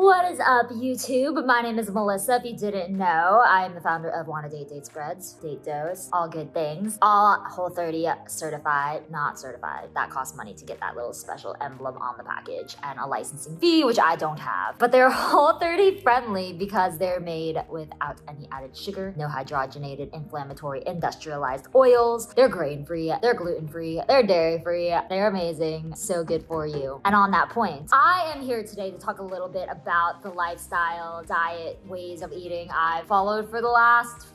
What is up, YouTube? My name is Melissa. If you didn't know, I am the founder of Wanna Date Date Spreads, Date Dose, all good things, all Whole30 certified, not certified. That costs money to get that little special emblem on the package and a licensing fee, which I don't have. But they're Whole30 friendly because they're made without any added sugar, no hydrogenated, inflammatory, industrialized oils. They're grain-free, they're gluten-free, they're dairy-free, they're amazing, so good for you. And on that point, I am here today to talk a little bit about the lifestyle, diet, ways of eating I've followed for the last,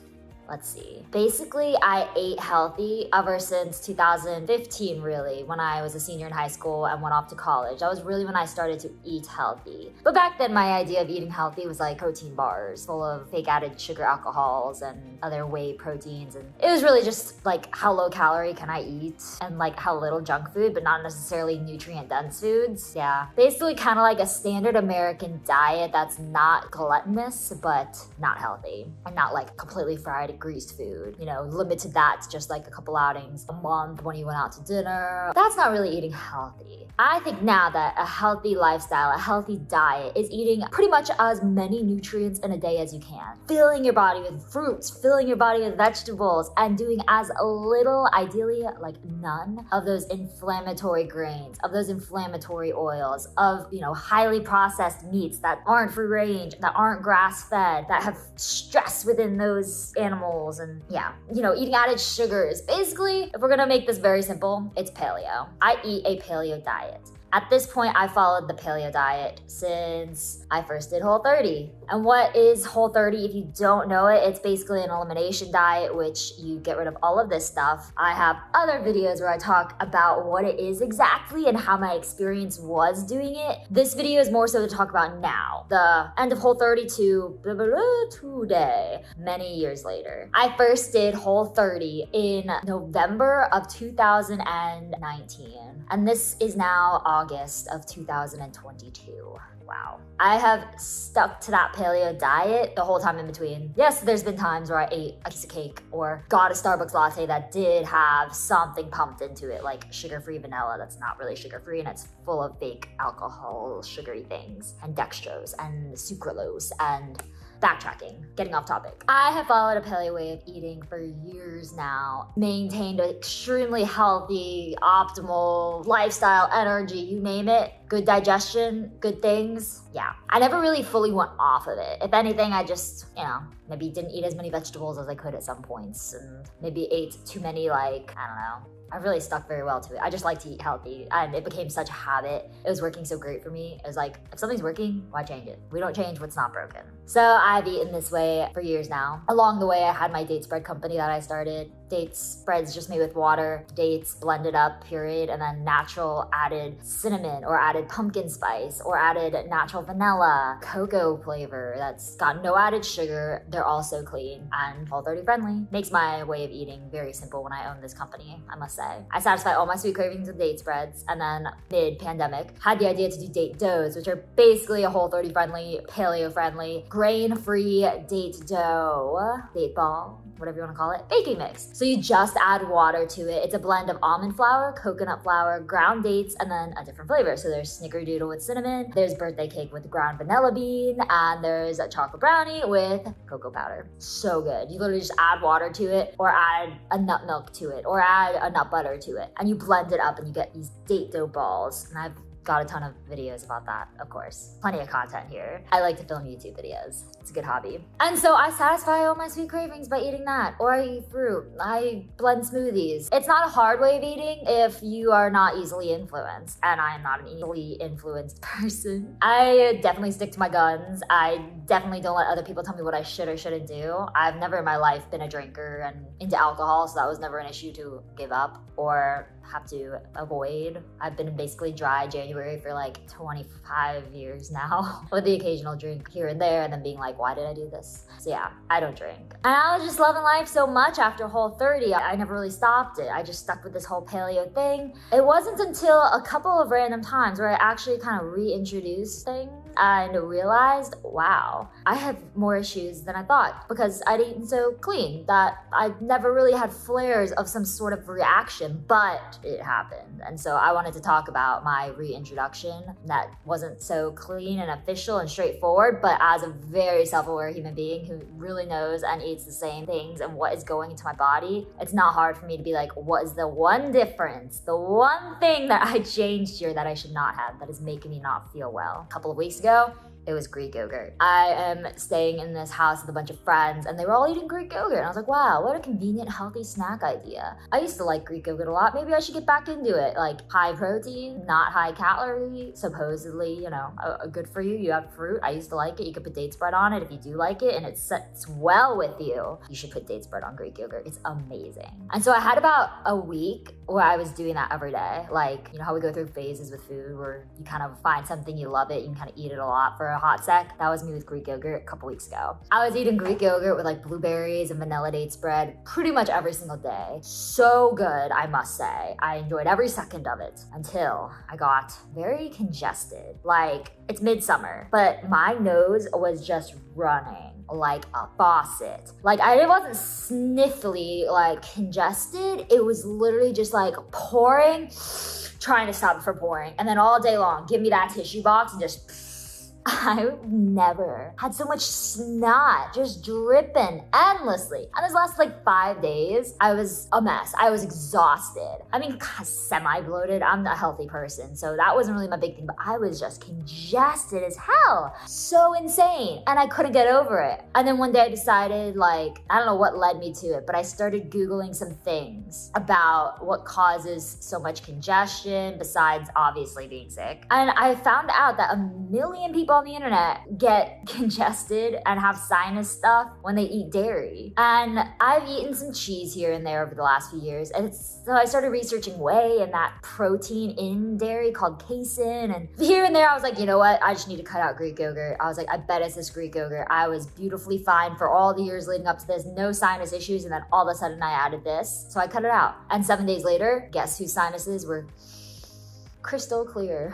let's see. Basically, I ate healthy ever since 2015, really, when I was a senior in high school and went off to college. That was really when I started to eat healthy. But back then, my idea of eating healthy was like protein bars full of fake added sugar alcohols and other whey proteins. And it was really just like how low calorie can I eat and like how little junk food, but not necessarily nutrient dense foods. Yeah, basically kind of like a standard American diet that's not gluttonous, but not healthy and not like completely fried greased food, you know, limited that to just like a couple outings a month when you went out to dinner. That's not really eating healthy. I think now that a healthy lifestyle, a healthy diet is eating pretty much as many nutrients in a day as you can. Filling your body with fruits, filling your body with vegetables, and doing as little, ideally like none, of those inflammatory grains, of those inflammatory oils, of, you know, highly processed meats that aren't free range, that aren't grass fed, that have stress within those animals. And yeah, you know, eating added sugars. Basically, if we're gonna make this very simple, it's paleo. I eat a paleo diet. At this point, I followed the paleo diet since I first did Whole30. And what is Whole30? If you don't know it, it's basically an elimination diet, which you get rid of all of this stuff. I have other videos where I talk about what it is exactly and how my experience was doing it. This video is more so to talk about now, the end of Whole30 to blah, blah, blah, today, many years later. I first did Whole30 in November of 2019. And this is now August of 2022. Wow. I have stuck to that paleo diet the whole time in between. Yes, there's been times where I ate a piece of cake or got a Starbucks latte that did have something pumped into it, like sugar-free vanilla that's not really sugar-free and it's full of fake alcohol, sugary things, and dextrose and sucralose and backtracking, getting off topic. I have followed a paleo way of eating for years now, maintained an extremely healthy, optimal lifestyle, energy, you name it, good digestion, good things. Yeah, I never really fully went off of it. If anything, I just, you know, maybe didn't eat as many vegetables as I could at some points and maybe ate too many, like, I don't know. I really stuck very well to it. I just like to eat healthy and it became such a habit. It was working so great for me. It was like, if something's working, why change it? We don't change what's not broken. So I've eaten this way for years now. Along the way, I had my date spread company that I started. Date spreads just made with water, dates blended up, period, and then natural added cinnamon or added pumpkin spice or added natural vanilla, cocoa flavor that's got no added sugar. They're also clean and Whole30 friendly. Makes my way of eating very simple when I own this company, I must say. I satisfy all my sweet cravings with date spreads, and then mid-pandemic, had the idea to do date doughs, which are basically a Whole30 friendly, paleo friendly, grain-free date dough, date ball, whatever you want to call it, baking mix. So you just add water to it. It's a blend of almond flour, coconut flour, ground dates, and then a different flavor. So there's snickerdoodle with cinnamon, there's birthday cake with ground vanilla bean, and there's a chocolate brownie with cocoa powder. So good. You literally just add water to it or add a nut milk to it or add a nut butter to it. And you blend it up and you get these date dough balls. And I've got a ton of videos about that, of course. Plenty of content here. I like to film YouTube videos. It's a good hobby. And so I satisfy all my sweet cravings by eating that. Or I eat fruit. I blend smoothies. It's not a hard way of eating if you are not easily influenced. And I am not an easily influenced person. I definitely stick to my guns. I definitely don't let other people tell me what I should or shouldn't do. I've never in my life been a drinker and into alcohol, so that was never an issue to give up or have to avoid. I've been basically dry January for like 25 years now with the occasional drink here and there and then being like, why did I do this? So yeah, I don't drink. And I was just loving life so much after Whole30. I never really stopped it. I just stuck with this whole paleo thing. It wasn't until a couple of random times where I actually kind of reintroduced things and realized, wow, I have more issues than I thought because I'd eaten so clean that I never really had flares of some sort of reaction. But what it happened. And so I wanted to talk about my reintroduction that wasn't so clean and official and straightforward, but as a very self-aware human being who really knows and eats the same things and what is going into my body, it's not hard for me to be like, what is the one difference, the one thing that I changed here that I should not have, that is making me not feel well? A couple of weeks ago, it was Greek yogurt. I am staying in this house with a bunch of friends and they were all eating Greek yogurt. And I was like, wow, what a convenient, healthy snack idea. I used to like Greek yogurt a lot. Maybe I should get back into it. Like high protein, not high calorie, supposedly, good for you. You have fruit. I used to like it. You could put date spread on it if you do like it and it sets well with you. You should put date spread on Greek yogurt. It's amazing. And so I had about a week where I was doing that every day. Like, you know how we go through phases with food where you kind of find something, you love it, you can kind of eat it a lot for a hot sec. That was me with Greek yogurt a couple weeks ago. I was eating Greek yogurt with like blueberries and vanilla date spread pretty much every single day. So good, I must say. I enjoyed every second of it until I got very congested. Like, it's midsummer, but my nose was just running like a faucet. Like, I wasn't sniffly, like congested. It was literally just like pouring, trying to stop it from pouring. And then all day long, give me that tissue box and just I've never had so much snot just dripping endlessly. And this lasted like 5 days. I was a mess. I was exhausted. I mean, semi-bloated. I'm a healthy person, so that wasn't really my big thing, but I was just congested as hell. So insane. And I couldn't get over it. And then one day I decided, like, I don't know what led me to it, but I started Googling some things about what causes so much congestion besides obviously being sick. And I found out that 1 million people on the internet get congested and have sinus stuff when they eat dairy. And I've eaten some cheese here and there over the last few years. And so I started researching whey and that protein in dairy called casein. And here and there I was like, you know what? I just need to cut out Greek yogurt. I was like, I bet it's this Greek yogurt. I was beautifully fine for all the years leading up to this, no sinus issues. And then all of a sudden I added this. So I cut it out. And 7 days later, guess whose sinuses were crystal clear?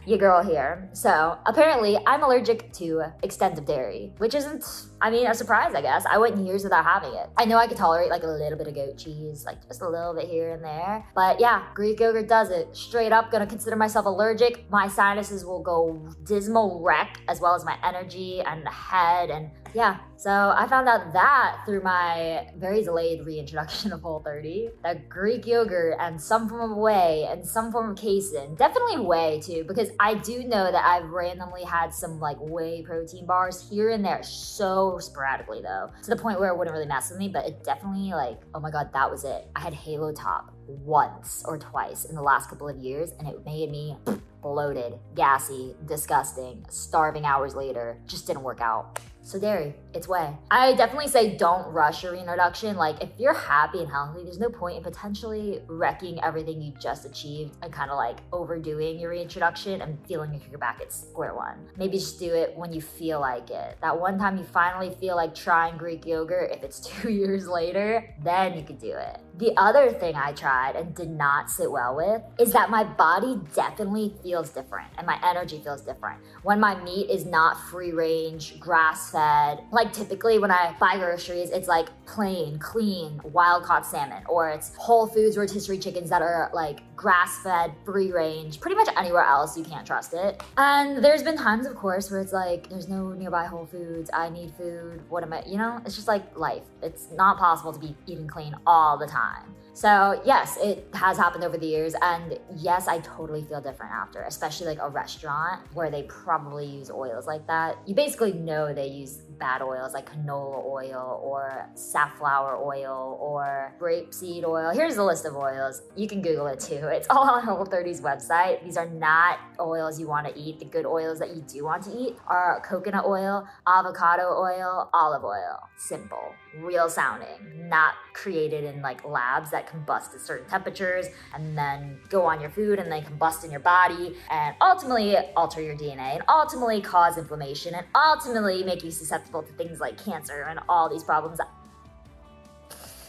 Your girl here. So apparently I'm allergic to extensive dairy, which isn't, a surprise, I guess. I went years without having it. I know I could tolerate like a little bit of goat cheese, like just a little bit here and there. But yeah, Greek yogurt does it. Straight up gonna consider myself allergic. My sinuses will go dismal wreck, as well as my energy and the head. And yeah, so I found out that through my very delayed reintroduction of Whole30, that Greek yogurt and some form of whey and some form of casein, definitely whey too, because I do know that I've randomly had some like whey protein bars here and there, so sporadically though, to the point where it wouldn't really mess with me, but it definitely like, oh my God, that was it. I had Halo Top once or twice in the last couple of years and it made me bloated, gassy, disgusting, starving hours later. Just didn't work out. So dairy, it's whey. I definitely say don't rush your reintroduction. Like if you're happy and healthy, there's no point in potentially wrecking everything you just achieved and kind of like overdoing your reintroduction and feeling like you're back at square one. Maybe just do it when you feel like it. That one time you finally feel like trying Greek yogurt, if it's 2 years later, then you could do it. The other thing I tried and did not sit well with is that my body definitely feels different and my energy feels different. When my meat is not free range, grass fed, like typically when I buy groceries, it's like plain, clean, wild caught salmon, or it's Whole Foods rotisserie chickens that are like grass fed, free range, pretty much anywhere else you can't trust it. And there's been times, of course, where it's like, there's no nearby Whole Foods, I need food, what am I, it's just like life. It's not possible to be eating clean all the time. So yes, it has happened over the years, and yes, I totally feel different after, especially like a restaurant where they probably use oils like that. You basically know they use bad oils like canola oil or safflower oil or grapeseed oil. Here's a list of oils. You can Google it too. It's all on Whole30's website. These are not oils you want to eat. The good oils that you do want to eat are coconut oil, avocado oil, olive oil. Simple, real sounding, not created in like labs that combust at certain temperatures and then go on your food and then combust in your body and ultimately alter your DNA and ultimately cause inflammation and ultimately make you susceptible to things like cancer and all these problems.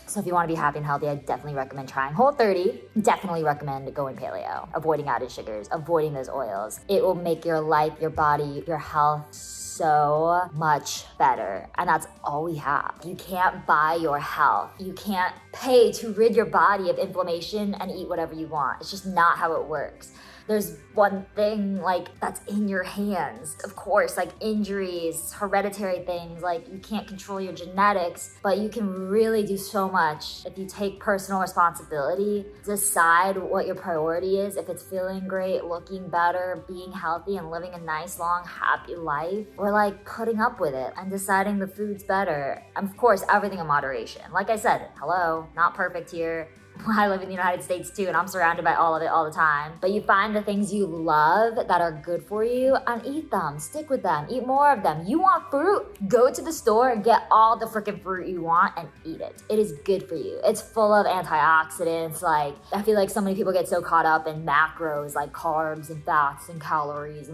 So if you want to be happy and healthy, I definitely recommend trying Whole30. Definitely recommend going paleo, avoiding added sugars, avoiding those oils. It will make your life, your body, your health so much better. And that's all we have. You can't buy your health. You can't pay to rid your body of inflammation and eat whatever you want. It's just not how it works. There's one thing like that's in your hands. Of course, like injuries, hereditary things, like you can't control your genetics, but you can really do so much if you take personal responsibility, decide what your priority is, if it's feeling great, looking better, being healthy and living a nice, long, happy life, or like putting up with it and deciding the food's better. And of course, everything in moderation. Like I said, hello, not perfect here. I live in the United States too, and I'm surrounded by all of it all the time. But you find the things you love that are good for you and eat them, stick with them, eat more of them. You want fruit? Go to the store and get all the freaking fruit you want and eat it. It is good for you. It's full of antioxidants. Like, I feel like so many people get so caught up in macros like carbs and fats and calories.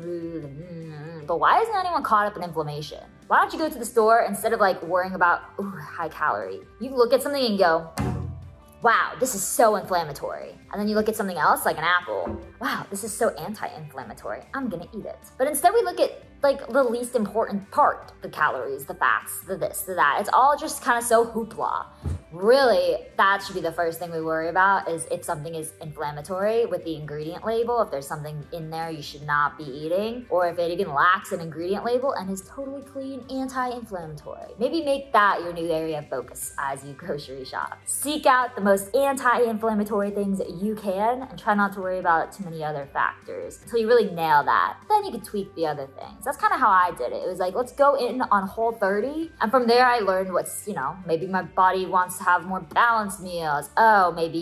But why isn't anyone caught up in inflammation? Why don't you go to the store instead of like worrying about high calorie? You look at something and go, wow, this is so inflammatory. And then you look at something else like an apple. Wow, this is so anti-inflammatory. I'm gonna eat it. But instead we look at like the least important part, the calories, the fats, the this, the that. It's all just kind of so hoopla. Really, that should be the first thing we worry about, is if something is inflammatory with the ingredient label, if there's something in there you should not be eating, or if it even lacks an ingredient label and is totally clean, anti-inflammatory. Maybe make that your new area of focus as you grocery shop. Seek out the most anti-inflammatory things that you can and try not to worry about too many other factors until you really nail that. Then you can tweak the other things. That's kind of how I did it. It was like, let's go in on Whole30. And from there I learned what's, maybe my body wants to have more balanced meals. Oh, maybe,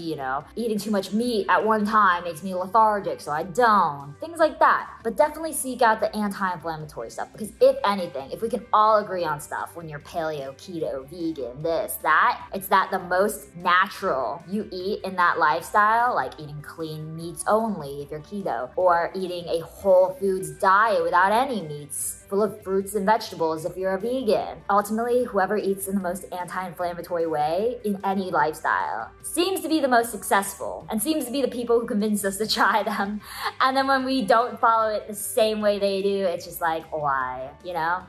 eating too much meat at one time makes me lethargic, so I don't. Things like that. But definitely seek out the anti-inflammatory stuff, because if anything, if we can all agree on stuff, when you're paleo, keto, vegan, this, that, it's that the most natural you eat in that lifestyle, like eating clean meats only if you're keto, or eating a whole foods diet without any meats, full of fruits and vegetables if you're a vegan. Ultimately, whoever eats in the most anti-inflammatory way in any lifestyle seems to be the most successful, and seems to be the people who convince us to try them. And then when we don't follow it the same way they do, it's just like, why?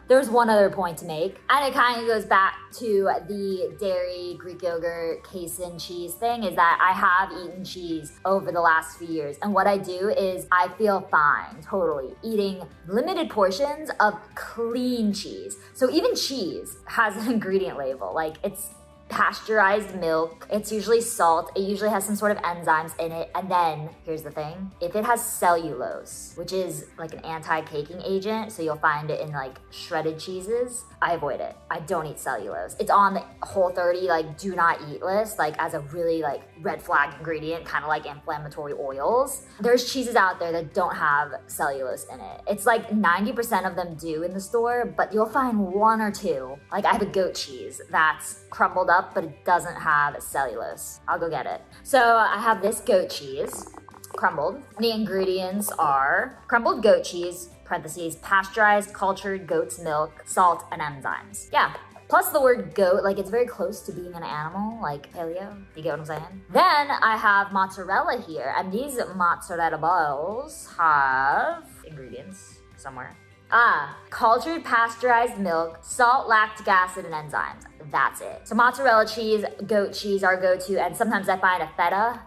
There's one other point to make, and it kind of goes back to the dairy, Greek yogurt, casein cheese thing, is that I have eaten cheese over the last few years, and what I do is I feel fine, totally, eating limited portions of clean cheese. So even cheese has an ingredient label, like it's pasteurized milk, it's usually salt, it usually has some sort of enzymes in it, and then here's the thing, if it has cellulose, which is like an anti-caking agent, so you'll find it in like shredded cheeses, I avoid it. I don't eat cellulose. It's on the Whole30 like do not eat list, like as a really like red flag ingredient, kind of like inflammatory oils. There's cheeses out there that don't have cellulose in it. It's like 90% of them do in the store, but you'll find one or two. Like I have a goat cheese that's crumbled up, but it doesn't have cellulose. I'll go get it. So I have this goat cheese, crumbled. The ingredients are crumbled goat cheese, parentheses, pasteurized cultured goat's milk, salt, and enzymes. Yeah. Plus the word goat, like it's very close to being an animal, like paleo. You get what I'm saying? Then I have mozzarella here, and these mozzarella balls have ingredients somewhere. Cultured pasteurized milk, salt, lactic acid, and enzymes. That's it. So mozzarella cheese, goat cheese are go-to, and sometimes I find a feta,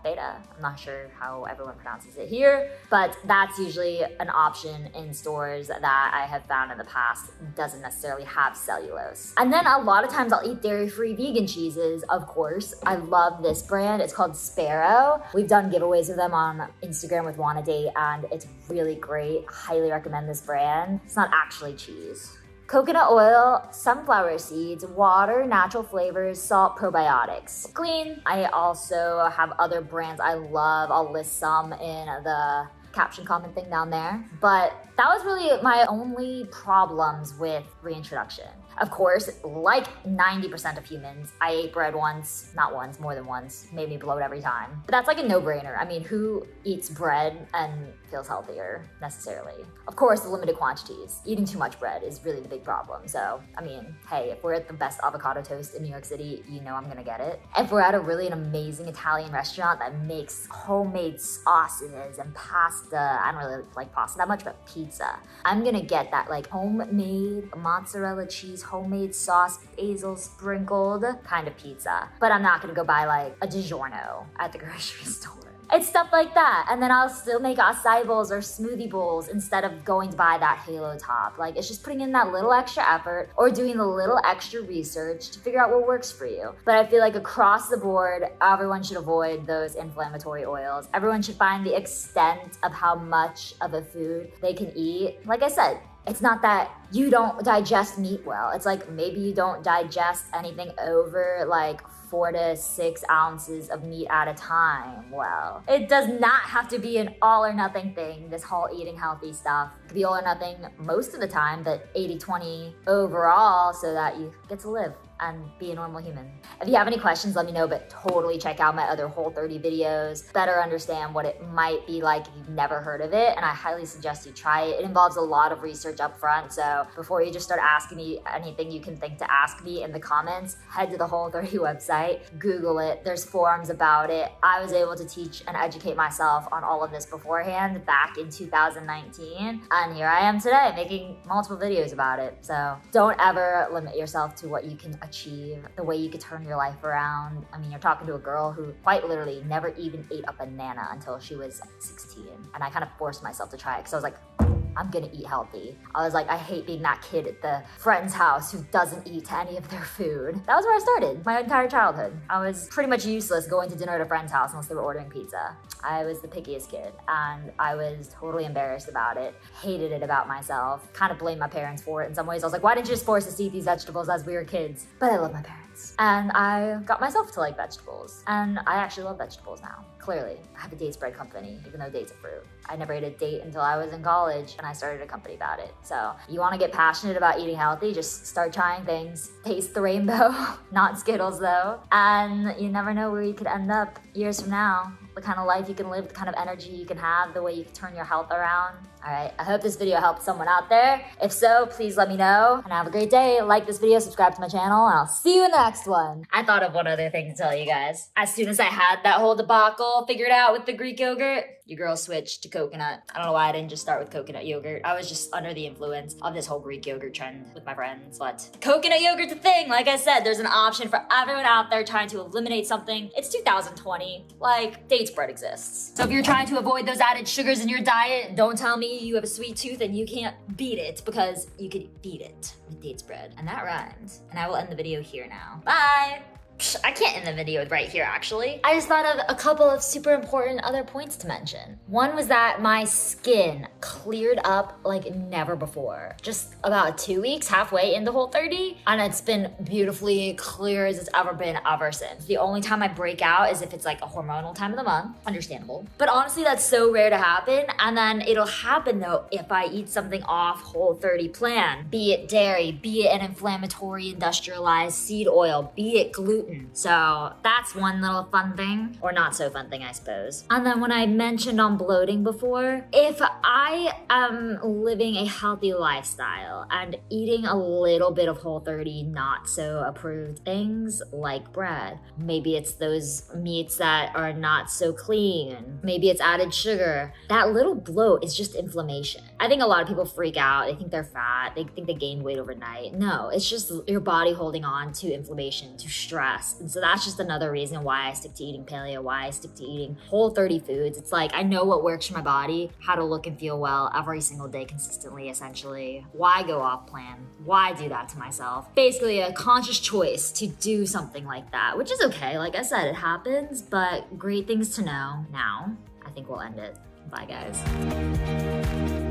I'm not sure how everyone pronounces it here, but that's usually an option in stores that I have found in the past. Doesn't necessarily have cellulose. And then a lot of times I'll eat dairy-free vegan cheeses, of course. I love this brand. It's called Spero. We've done giveaways of them on Instagram with Wanna Date, and it's really great. Highly recommend this brand. It's not actually cheese. Coconut oil, sunflower seeds, water, natural flavors, salt, probiotics. Clean. I also have other brands I love. I'll list some in the caption comment thing down there. But that was really my only problems with Reintroduction. Of course, like 90% of humans, I ate bread once, not once, more than once, made me bloat every time. But that's like a no-brainer. I mean, who eats bread and feels healthier necessarily? Of course, the limited quantities. Eating too much bread is really the big problem. So, I mean, hey, if we're at the best avocado toast in New York City, you know I'm gonna get it. If we're at a really an amazing Italian restaurant that makes homemade sauces and pasta, I don't really like pasta that much, but pizza, I'm gonna get that like homemade mozzarella cheese, homemade sauce, basil sprinkled kind of pizza. But I'm not gonna go buy like a DiGiorno at the grocery store. It's stuff like that. And then I'll still make acai bowls or smoothie bowls instead of going to buy that halo top. Like, it's just putting in that little extra effort or doing the little extra research to figure out what works for you. But I feel like across the board, everyone should avoid those inflammatory oils. Everyone should find the extent of how much of a food they can eat. Like I said, it's not that you don't digest meat well. It's like maybe you don't digest anything over like 4 to 6 ounces of meat at a time well. It does not have to be an all or nothing thing, this whole eating healthy stuff. It could be all or nothing most of the time, but 80-20 overall so that you get to live and be a normal human. If you have any questions, let me know, but totally check out my other Whole30 videos, better understand what it might be like if you've never heard of it, and I highly suggest you try it. It involves a lot of research up front, so before you just start asking me anything you can think to ask me in the comments, head to the Whole30 website, Google it, there's forums about it. I was able to teach and educate myself on all of this beforehand back in 2019, and here I am today making multiple videos about it. So don't ever limit yourself to what you can achieve, the way you could turn your life around. I mean, you're talking to a girl who quite literally never even ate a banana until she was 16. And I kind of forced myself to try it because I was like, I'm gonna eat healthy. I was like, I hate being that kid at the friend's house who doesn't eat any of their food. That was where I started my entire childhood. I was pretty much useless going to dinner at a friend's house unless they were ordering pizza. I was the pickiest kid and I was totally embarrassed about it, hated it about myself, kind of blamed my parents for it in some ways. I was like, why didn't you just force us to eat these vegetables as we were kids? But I love my parents. And I got myself to like vegetables. And I actually love vegetables now. Clearly, I have a dates bread company, even though date's a fruit. I never ate a date until I was in college and I started a company about it. So you wanna get passionate about eating healthy, just start trying things. Taste the rainbow, not Skittles though. And you never know where you could end up years from now. The kind of life you can live, the kind of energy you can have, the way you can turn your health around. All right, I hope this video helped someone out there. If so, please let me know and have a great day. Like this video, subscribe to my channel, and I'll see you in the next one. I thought of one other thing to tell you guys. As soon as I had that whole debacle figured out with the Greek yogurt, your girl switched to coconut. I don't know why I didn't just start with coconut yogurt. I was just under the influence of this whole Greek yogurt trend with my friends, but coconut yogurt's a thing. Like I said, there's an option for everyone out there trying to eliminate something. It's 2020, like dates bread exists. So if you're trying to avoid those added sugars in your diet, don't tell me you have a sweet tooth and you can't beat it, because you could beat it with dates bread. And that rhymes. And I will end the video here now. Bye! I can't end the video right here, actually. I just thought of a couple of super important other points to mention. One was that my skin cleared up like never before. Just about 2 weeks, halfway into Whole30, and it's been beautifully clear as it's ever been ever since. The only time I break out is if it's like a hormonal time of the month. Understandable. But honestly, that's so rare to happen. And then it'll happen though if I eat something off Whole30 plan. Be it dairy, be it an inflammatory industrialized seed oil, be it gluten. So that's one little fun thing, or not so fun thing, I suppose. And then when I mentioned on bloating before, if I am living a healthy lifestyle and eating a little bit of Whole30 not so approved things like bread, maybe it's those meats that are not so clean, maybe it's added sugar, that little bloat is just inflammation. I think a lot of people freak out, they think they're fat, they think they gained weight overnight. No, it's just your body holding on to inflammation, to stress. And so that's just another reason why I stick to eating paleo, why I stick to eating Whole30 foods. It's like, I know what works for my body, how to look and feel well every single day consistently, essentially. Why go off plan? Why do that to myself? Basically a conscious choice to do something like that, which is okay. Like I said, it happens, but great things to know. Now, I think we'll end it. Bye, guys.